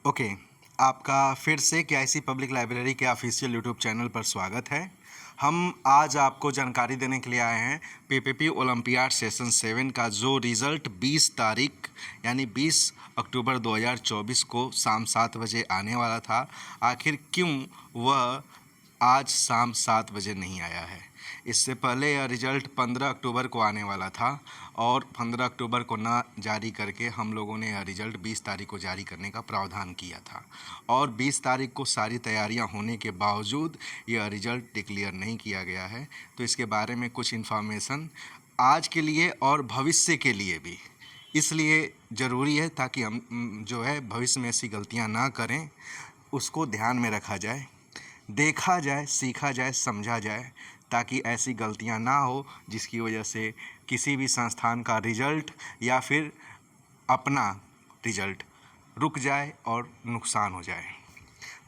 Okay. आपका फिर से केआईसी पब्लिक लाइब्रेरी के ऑफिशियल यूट्यूब चैनल पर स्वागत है। हम आज आपको जानकारी देने के लिए आए हैं पीपीपी ओलंपियाड सेशन 7 का जो रिज़ल्ट 20 तारीख यानी 20 अक्टूबर 2024 को शाम 7 बजे आने वाला था। आखिर क्यों वह आज शाम 7 बजे नहीं आया है? इससे पहले यह रिज़ल्ट 15 अक्टूबर को आने वाला था और 15 अक्टूबर को ना जारी करके हम लोगों ने यह रिज़ल्ट 20 तारीख को जारी करने का प्रावधान किया था और 20 तारीख को सारी तैयारियां होने के बावजूद यह रिज़ल्ट डिक्लेयर नहीं किया गया है। तो इसके बारे में कुछ इन्फॉर्मेशन आज के लिए और भविष्य के लिए भी इसलिए ज़रूरी है ताकि हम जो है भविष्य में ऐसी गलतियां ना करें, उसको ध्यान में रखा जाए, देखा जाए, सीखा जाए, समझा जाए, ताकि ऐसी गलतियां ना हो जिसकी वजह से किसी भी संस्थान का रिज़ल्ट या फिर अपना रिज़ल्ट रुक जाए और नुकसान हो जाए।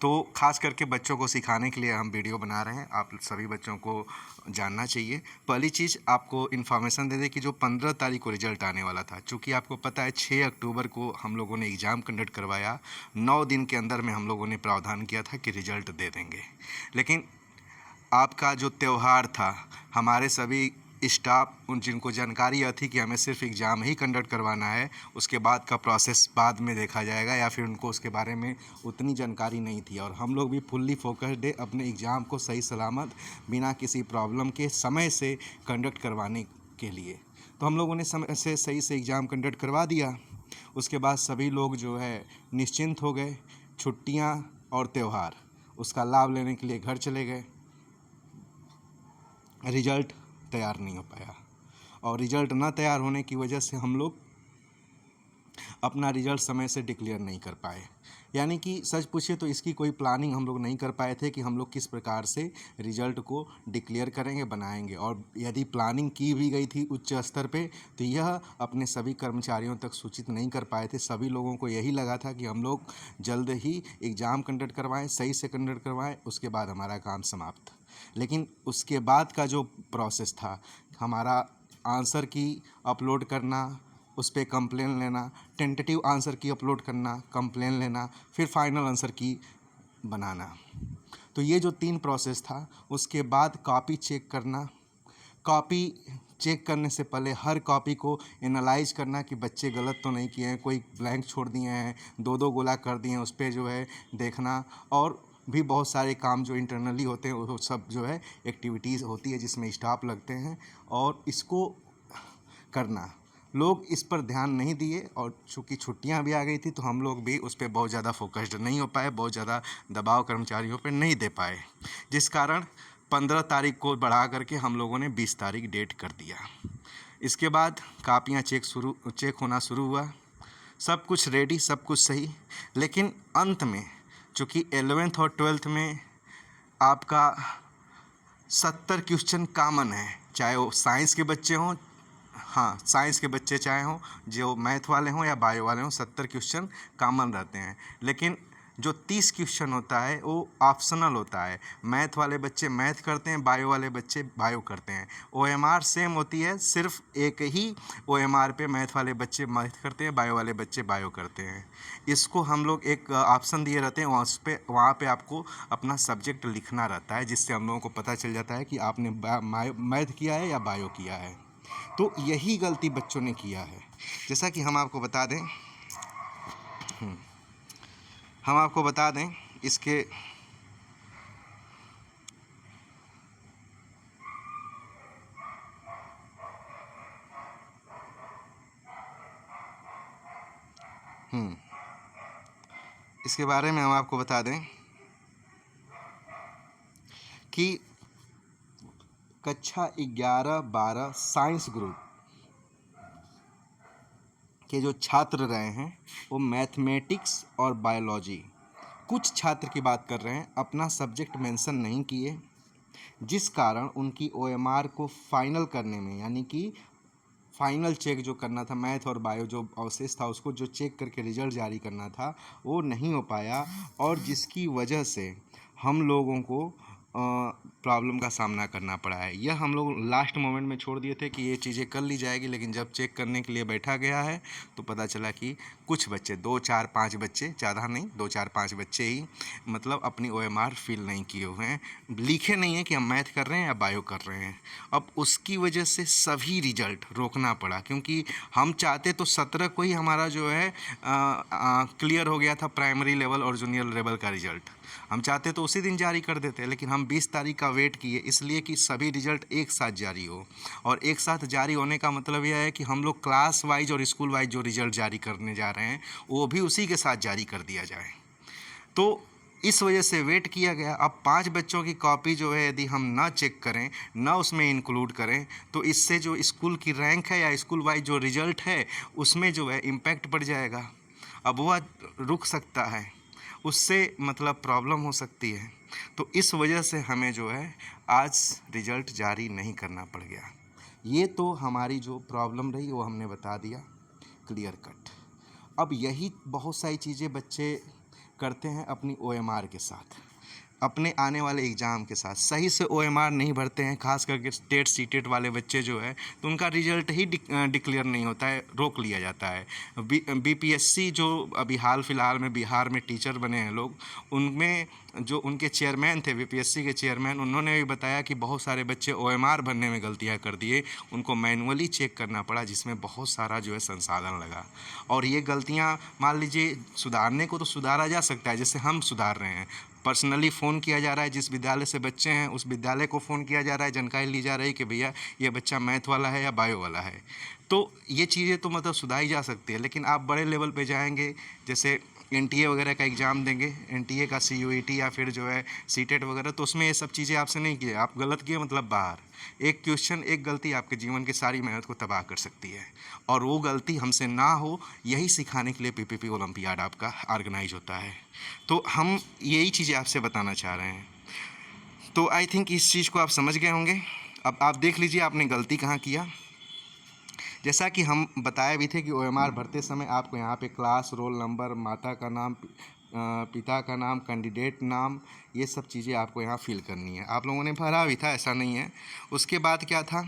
तो ख़ास करके बच्चों को सिखाने के लिए हम वीडियो बना रहे हैं। आप सभी बच्चों को जानना चाहिए। पहली चीज़ आपको इन्फॉर्मेशन दे दें कि जो 15 तारीख को रिज़ल्ट आने वाला था, चूँकि आपको पता है 6 अक्टूबर को हम लोगों ने एग्ज़ाम कंडक्ट करवाया। 9 दिन के अंदर में हम लोगों ने प्रावधान किया था कि रिज़ल्ट दे देंगे। लेकिन आपका जो त्यौहार था, हमारे सभी स्टाफ उन जिनको जानकारी यह थी कि हमें सिर्फ एग्ज़ाम ही कंडक्ट करवाना है, उसके बाद का प्रोसेस बाद में देखा जाएगा, या फिर उनको उसके बारे में उतनी जानकारी नहीं थी और हम लोग भी फुल्ली फोकस्ड है अपने एग्ज़ाम को सही सलामत बिना किसी प्रॉब्लम के समय से कंडक्ट करवाने के लिए। तो हम लोगों ने समय से सही से एग्ज़ाम कंडक्ट करवा दिया। उसके बाद सभी लोग जो है निश्चिंत हो गए। छुट्टियाँ और त्यौहार उसका लाभ लेने के लिए घर चले गए। रिज़ल्ट तैयार नहीं हो पाया और रिज़ल्ट ना तैयार होने की वजह से हम लोग अपना रिज़ल्ट समय से डिक्लेयर नहीं कर पाए। यानी कि सच पूछिए तो इसकी कोई प्लानिंग हम लोग नहीं कर पाए थे कि हम लोग किस प्रकार से रिज़ल्ट को डिक्लेयर करेंगे, बनाएंगे। और यदि प्लानिंग की भी गई थी उच्च स्तर पे तो यह अपने सभी कर्मचारियों तक सूचित नहीं कर पाए थे। सभी लोगों को यही लगा था कि हम लोग जल्द ही एग्ज़ाम कंडक्ट करवाएं, सही से कंडक्ट करवाएं, उसके बाद हमारा काम समाप्त। लेकिन उसके बाद का जो प्रोसेस था, हमारा आंसर की अपलोड करना, उस पर कंप्लेन लेना, टेंटेटिव आंसर की अपलोड करना, कंप्लेन लेना, फिर फाइनल आंसर की बनाना, तो ये जो 3 प्रोसेस था। उसके बाद कॉपी चेक करना। कॉपी चेक करने से पहले हर कॉपी को एनालाइज करना कि बच्चे गलत तो नहीं किए हैं, कोई ब्लैंक छोड़ दिए हैं, 2-2 गोला कर दिए हैं, उस पर जो है देखना। और भी बहुत सारे काम जो इंटरनली होते हैं वो सब जो है एक्टिविटीज़ होती है जिसमें स्टाफ लगते हैं और इसको करना। लोग इस पर ध्यान नहीं दिए और चूँकि छुट्टियां भी आ गई थी तो हम लोग भी उस पर बहुत ज़्यादा फोकस्ड नहीं हो पाए, बहुत ज़्यादा दबाव कर्मचारियों पर नहीं दे पाए, जिस कारण 15 तारीख को बढ़ा करके हम लोगों ने 20 तारीख डेट कर दिया। इसके बाद कापियाँ चेक होना शुरू हुआ। सब कुछ रेडी, सब कुछ सही। लेकिन अंत में चूँकि 11th और 12th में आपका 70 क्वेश्चन कॉमन है, चाहे वो साइंस के बच्चे हों, हाँ साइंस के बच्चे चाहे हों, जो मैथ वाले हों या बायो वाले हों, 70 क्वेश्चन कॉमन रहते हैं। लेकिन जो 30 क्वेश्चन होता है वो ऑप्शनल होता है। मैथ वाले बच्चे मैथ करते हैं, बायो वाले बच्चे बायो करते हैं। ओएमआर सेम होती है, सिर्फ एक ही ओएमआर पे मैथ वाले बच्चे मैथ करते हैं, बायो वाले बच्चे बायो करते हैं। इसको हम लोग एक ऑप्शन दिए रहते हैं, वहाँ पे आपको अपना सब्जेक्ट लिखना रहता है, जिससे हम लोगों को पता चल जाता है कि आपने मैथ किया है या बायो किया है। तो यही गलती बच्चों ने किया है। जैसा कि हम आपको बता दें इसके इसके बारे में हम आपको बता दें कि कक्षा 11-12 साइंस ग्रुप के जो छात्र रहे हैं वो मैथमेटिक्स और बायोलॉजी, कुछ छात्र की बात कर रहे हैं, अपना सब्जेक्ट मेंशन नहीं किए, जिस कारण उनकी ओएमआर को फाइनल करने में, यानी कि फाइनल चेक जो करना था, मैथ और बायो जो अवशेष था उसको जो चेक करके रिजल्ट जारी करना था वो नहीं हो पाया। और जिसकी वजह से हम लोगों को प्रॉब्लम का सामना करना पड़ा है। यह हम लोग लास्ट मोमेंट में छोड़ दिए थे कि ये चीज़ें कर ली जाएगी, लेकिन जब चेक करने के लिए बैठा गया है तो पता चला कि कुछ बच्चे 2 4 5 बच्चे, ज़्यादा नहीं, 2 4 5 बच्चे ही मतलब अपनी OMR फिल नहीं किए हुए हैं, लिखे नहीं है कि हम मैथ कर रहे हैं या बायो कर रहे हैं। अब उसकी वजह से सभी रिजल्ट रोकना पड़ा, क्योंकि हम चाहते तो 17 को ही हमारा जो है क्लियर हो गया था प्राइमरी लेवल और जूनियर लेवल का रिजल्ट। हम चाहते तो उसी दिन जारी कर देते, लेकिन हम 20 तारीख का वेट किए, इसलिए कि सभी रिजल्ट एक साथ जारी हो। और एक साथ जारी होने का मतलब यह है कि हम लोग क्लास वाइज और स्कूल वाइज जो रिजल्ट जारी करने जा रहे हैं वो भी उसी के साथ जारी कर दिया जाए। तो इस वजह से वेट किया गया। अब 5 बच्चों की कॉपी जो है यदि हम ना चेक करें, ना उसमें इंक्लूड करें, तो इससे जो स्कूल की रैंक है या स्कूल वाइज जो रिजल्ट है उसमें जो है इम्पैक्ट पड़ जाएगा। अब वह रुक सकता है, उससे मतलब प्रॉब्लम हो सकती है। तो इस वजह से हमें जो है आज रिजल्ट जारी नहीं करना पड़ गया। ये तो हमारी जो प्रॉब्लम रही वो हमने बता दिया क्लियर कट। अब यही बहुत सारी चीज़ें बच्चे करते हैं अपनी OMR के साथ, अपने आने वाले एग्ज़ाम के साथ सही से OMR नहीं भरते हैं। खास करके स्टेट सीटेट वाले बच्चे जो है तो उनका रिजल्ट ही डिक्लेयर नहीं होता है, रोक लिया जाता है। BPSC जो अभी हाल फिलहाल में बिहार में टीचर बने हैं लोग, उनमें जो उनके चेयरमैन थे, BPSC के चेयरमैन, उन्होंने भी बताया कि बहुत सारे बच्चे OMR भरने में गलतियां कर दिए, उनको मैनुअली चेक करना पड़ा, जिसमें बहुत सारा जो है संसाधन लगा। और ये गलतियां मान लीजिए सुधारने को तो सुधारा जा सकता है, जैसे हम सुधार रहे हैं। पर्सनली फ़ोन किया जा रहा है, जिस विद्यालय से बच्चे हैं उस विद्यालय को फ़ोन किया जा रहा है, जानकारी ली जा रही है कि भैया ये बच्चा मैथ वाला है या बायो वाला है। तो ये चीज़ें तो मतलब सुधारी जा सकती है। लेकिन आप बड़े लेवल पे जाएंगे, जैसे NTA वगैरह का एग्ज़ाम देंगे, NTA का CUET या फिर जो है सीटेट वगैरह, तो उसमें ये सब चीज़ें आपसे नहीं किए, आप गलत किए मतलब बाहर। एक क्वेश्चन, एक गलती आपके जीवन की सारी मेहनत को तबाह कर सकती है। और वो गलती हमसे ना हो, यही सिखाने के लिए PPP ओलंपियाड आपका ऑर्गेनाइज होता है। तो हम यही चीज़ें आपसे बताना चाह रहे हैं। तो आई थिंक इस चीज़ को आप समझ गए होंगे। अब आप देख लीजिए आपने गलती कहाँ किया। जैसा कि हम बताए भी थे कि OMR भरते समय आपको यहाँ पे क्लास, रोल नंबर, माता का नाम, पिता का नाम, कैंडिडेट नाम, ये सब चीज़ें आपको यहाँ फिल करनी है। आप लोगों ने भरा भी था, ऐसा नहीं है। उसके बाद क्या था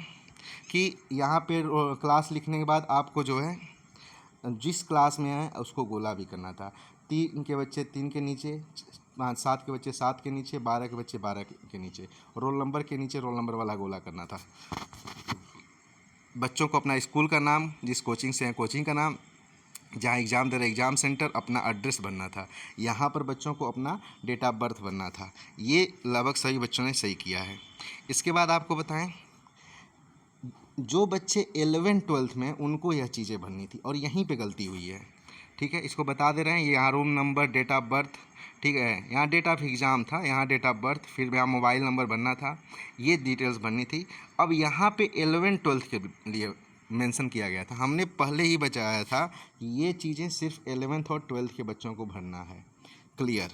कि यहाँ पे क्लास लिखने के बाद आपको जो है जिस क्लास में है उसको गोला भी करना था। 3 के बच्चे 3 के नीचे, 7 के बच्चे 7 के नीचे, 12 के बच्चे 12 के नीचे, रोल नंबर के नीचे रोल नंबर वाला गोला करना था। बच्चों को अपना स्कूल का नाम, जिस कोचिंग से हैं कोचिंग का नाम, जहाँ एग्ज़ाम दे रहे एग्ज़ाम सेंटर, अपना एड्रेस भरना था। यहाँ पर बच्चों को अपना डेट ऑफ बर्थ भरना था। ये लगभग सभी बच्चों ने सही किया है। इसके बाद आपको बताएं, जो बच्चे 11th-12th में, उनको यह चीज़ें भरनी थी और यहीं पे गलती हुई है। ठीक है, इसको बता दे रहे हैं। यहाँ room number, date of birth, ठीक है, यहाँ डेट ऑफ एग्ज़ाम था, यहाँ डेट ऑफ बर्थ, फिर यहाँ मोबाइल नंबर भरना था, ये डिटेल्स भरनी थी। अब यहाँ पे 11th-12th के लिए मेंशन किया गया था। हमने पहले ही बताया था कि ये चीज़ें सिर्फ 11th और 12th के बच्चों को भरना है। क्लियर?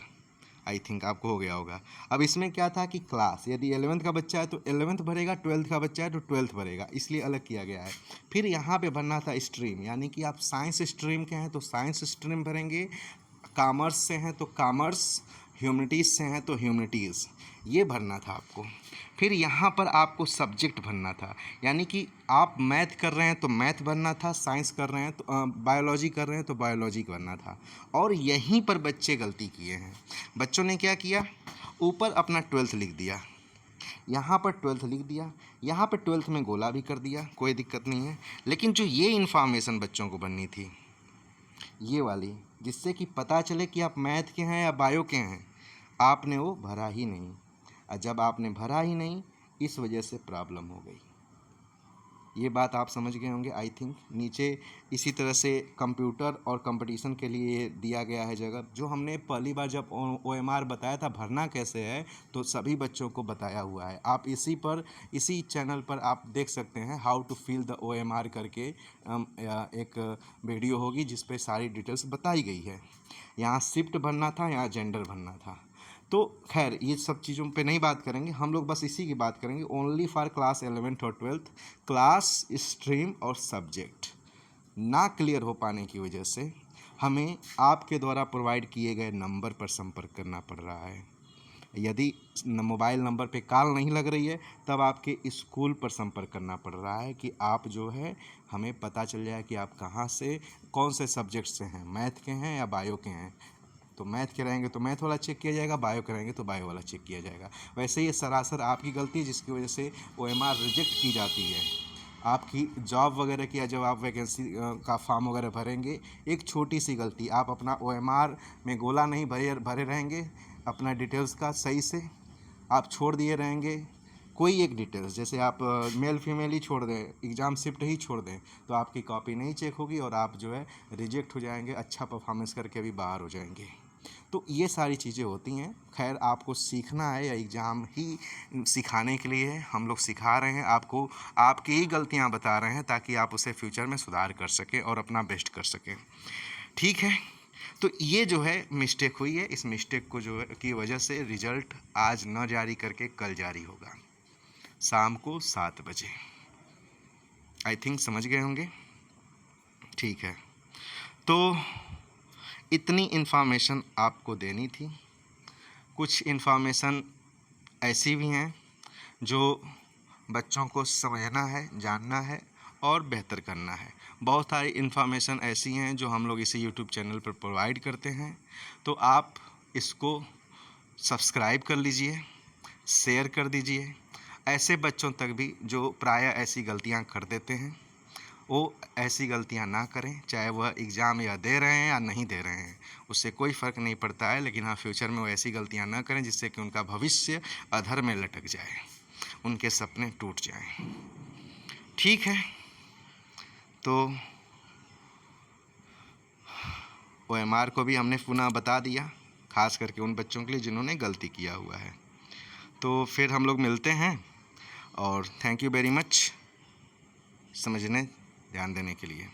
आई थिंक आपको हो गया होगा। अब इसमें क्या था कि क्लास, यदि 11th का बच्चा है तो 11th भरेगा, 12th का बच्चा है तो 12th भरेगा, इसलिए अलग किया गया है। फिर यहाँ पे भरना था स्ट्रीम, यानी कि आप साइंस स्ट्रीम के हैं तो साइंस स्ट्रीम भरेंगे, कॉमर्स से हैं तो कॉमर्स, ह्यूमनिटीज़ से हैं तो ह्यूमनिटीज़, ये भरना था आपको। फिर यहाँ पर आपको सब्जेक्ट भरना था, यानी कि आप मैथ कर रहे हैं तो मैथ भरना था, साइंस कर रहे हैं तो बायोलॉजी कर रहे हैं तो बायोलॉजी भरना था। और यहीं पर बच्चे गलती किए हैं। बच्चों ने क्या किया, ऊपर अपना 12th लिख दिया, यहाँ पर 12th लिख दिया, यहाँ पर 12th में गोला भी कर दिया, कोई दिक्कत नहीं है। लेकिन जो ये इन्फॉर्मेशन बच्चों को बननी थी, ये वाली, जिससे कि पता चले कि आप मैथ के हैं या बायो के हैं, आपने वो भरा ही नहीं। और जब आपने भरा ही नहीं, इस वजह से प्रॉब्लम हो गई। ये बात आप समझ गए होंगे आई थिंक। नीचे इसी तरह से कंप्यूटर और कंपटीशन के लिए दिया गया है जगह, जो हमने पहली बार जब OMR बताया था भरना कैसे है, तो सभी बच्चों को बताया हुआ है। आप इसी चैनल पर आप देख सकते हैं how to fill the OMR करके एक वीडियो होगी जिस पे सारी डिटेल्स बताई गई है। यहाँ शिफ्ट भरना था, यहाँ जेंडर भरना था। तो खैर ये सब चीज़ों पे नहीं बात करेंगे हम लोग, बस इसी की बात करेंगे। ओनली फॉर क्लास 11th और 12th, क्लास, स्ट्रीम और सब्जेक्ट ना क्लियर हो पाने की वजह से हमें आपके द्वारा प्रोवाइड किए गए नंबर पर संपर्क करना पड़ रहा है। यदि मोबाइल नंबर पे कॉल नहीं लग रही है तब आपके स्कूल पर संपर्क करना पड़ रहा है कि आप जो है हमें पता चल जाए कि आप कहाँ से कौन से सब्जेक्ट से हैं, मैथ के हैं या बायो के हैं। तो मैथ के रहेंगे तो मैथ वाला चेक किया जाएगा, बायो के रहेंगे तो बायो वाला चेक किया जाएगा। वैसे ये सरासर आपकी गलती है जिसकी वजह से OMR रिजेक्ट की जाती है। आपकी जॉब वगैरह की, जब आप वैकेंसी का फॉर्म वगैरह भरेंगे, एक छोटी सी गलती, आप अपना OMR में गोला नहीं भरे रहेंगे अपना डिटेल्स का सही से, आप छोड़ दिए रहेंगे कोई एक डिटेल्स, जैसे आप मेल फीमेल ही छोड़ दें, एग्ज़ाम शिफ्ट ही छोड़ दें, तो आपकी कॉपी नहीं चेक होगी और आप जो है रिजेक्ट हो जाएंगे, अच्छा परफॉर्मेंस करके भी बाहर हो जाएंगे। तो ये सारी चीज़ें होती हैं। खैर, आपको सीखना है या एग्ज़ाम ही सिखाने के लिए है, हम लोग सिखा रहे हैं आपको, आपकी ही गलतियां बता रहे हैं ताकि आप उसे फ्यूचर में सुधार कर सकें और अपना बेस्ट कर सकें। ठीक है, तो ये जो है मिस्टेक हुई है, इस मिस्टेक को जो है की वजह से रिज़ल्ट आज न जारी करके कल जारी होगा शाम को 7 बजे। आई थिंक समझ गए होंगे। ठीक है, तो इतनी इन्फॉर्मेशन आपको देनी थी। कुछ इन्फॉर्मेशन ऐसी भी हैं जो बच्चों को समझना है, जानना है और बेहतर करना है। बहुत सारी इन्फॉर्मेशन ऐसी हैं जो हम लोग इसी यूट्यूब चैनल पर प्रोवाइड करते हैं, तो आप इसको सब्सक्राइब कर लीजिए, शेयर कर दीजिए ऐसे बच्चों तक भी जो प्रायः ऐसी गलतियां कर देते हैं। वो ऐसी गलतियां ना करें, चाहे वह एग्ज़ाम या दे रहे हैं या नहीं दे रहे हैं, उससे कोई फ़र्क नहीं पड़ता है। लेकिन हाँ, फ्यूचर में वो ऐसी गलतियां ना करें जिससे कि उनका भविष्य अधर में लटक जाए, उनके सपने टूट जाएं। ठीक है, तो OMR को भी हमने पुनः बता दिया, खास करके उन बच्चों के लिए जिन्होंने गलती किया हुआ है। तो फिर हम लोग मिलते हैं और थैंक यू वेरी मच समझने ध्यान देने के लिए।